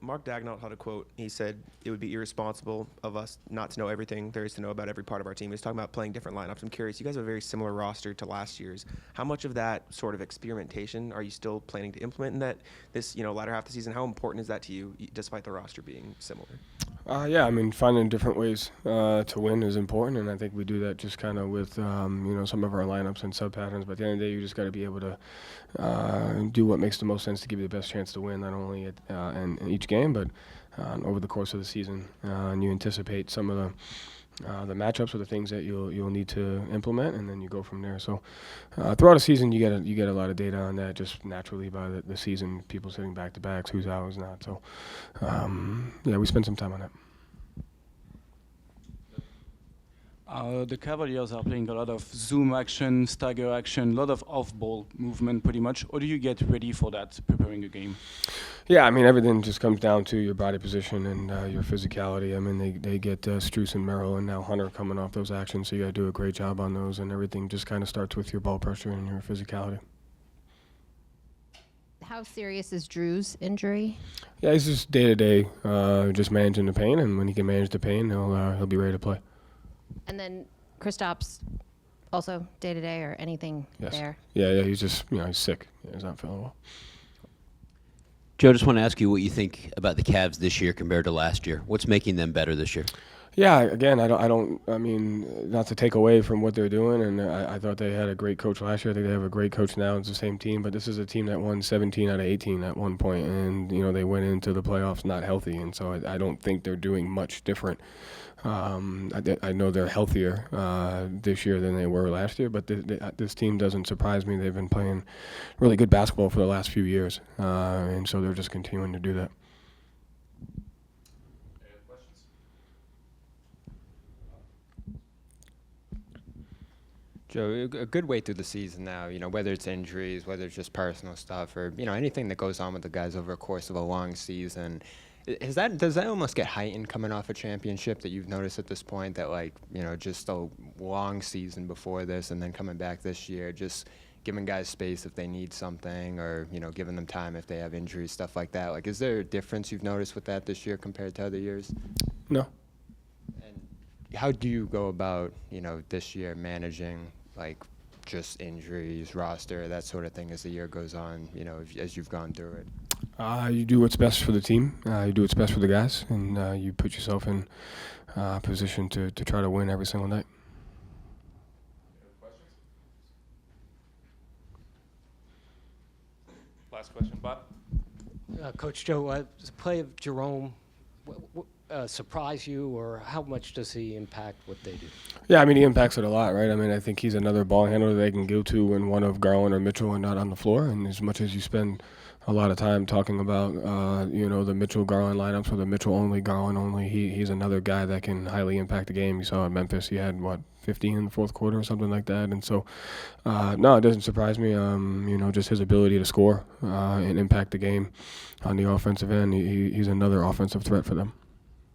Mark Dagnall had a quote. He said it would be irresponsible of us not to know everything there is to know about every part of our team. He was talking about playing different lineups. I'm curious, you guys have a very similar roster to last year's. How much of that sort of experimentation are you still planning to implement in that this latter half of the season? How important is that to you, despite the roster being similar? Yeah, I mean, finding different ways to win is important, and I think we do that just kind of with, some of our lineups and sub patterns. But at the end of the day, you just got to be able to do what makes the most sense to give you the best chance to win, not only in each game, but over the course of the season. And you anticipate some of the matchups or the things that you'll need to implement, and then you go from there. So throughout a season, you get a lot of data on that just naturally by the season, people sitting back to backs, who's out, who's not. So we spend some time on that. The Cavaliers are playing a lot of zoom action, stagger action, a lot of off-ball movement pretty much. How do you get ready for that, preparing a game? Yeah, I mean, everything just comes down to your body position and your physicality. I mean, they get Strus and Merrill and now Hunter coming off those actions, so you got to do a great job on those, and everything just kind of starts with your ball pressure and your physicality. How serious is Jrue's injury? Yeah, he's just day-to-day, just managing the pain, and when he can manage the pain, he'll be ready to play. And then Kristaps also day-to-day or anything there? Yeah, he's just, he's sick. He's not feeling well. Joe, just want to ask you what you think about the Cavs this year compared to last year. What's making them better this year? Yeah, again, I mean, not to take away from what they're doing, and I thought they had a great coach last year. I think they have a great coach now. It's the same team, but this is a team that won 17 out of 18 at one point, and, they went into the playoffs not healthy, and so I don't think they're doing much different. I know they're healthier this year than they were last year, but this team doesn't surprise me. They've been playing really good basketball for the last few years, and so they're just continuing to do that. Any other questions? Joe, a good way through the season now, whether it's injuries, whether it's just personal stuff, or, anything that goes on with the guys over the course of a long season. Does that almost get heightened coming off a championship that you've noticed at this point that, just a long season before this and then coming back this year, just giving guys space if they need something or, giving them time if they have injuries, stuff like that? Is there a difference you've noticed with that this year compared to other years? No. And how do you go about, this year managing, just injuries, roster, that sort of thing as the year goes on, as you've gone through it? You do what's best for the team. You do what's best for the guys, and you put yourself in position to try to win every single night. Any other questions? Last question, Bob. Coach Joe, does the play of Jerome surprise you, or how much does he impact what they do? Yeah, I mean, he impacts it a lot, right? I mean, I think he's another ball handler they can go to when one of Garland or Mitchell are not on the floor. And as much as you spend a lot of time talking about, the Mitchell-Garland lineups or the Mitchell-only, Garland-only, he's another guy that can highly impact the game. You saw in Memphis, he had, 15 in the fourth quarter or something like that. And so, no, it doesn't surprise me. Just his ability to score and impact the game on the offensive end. He's another offensive threat for them.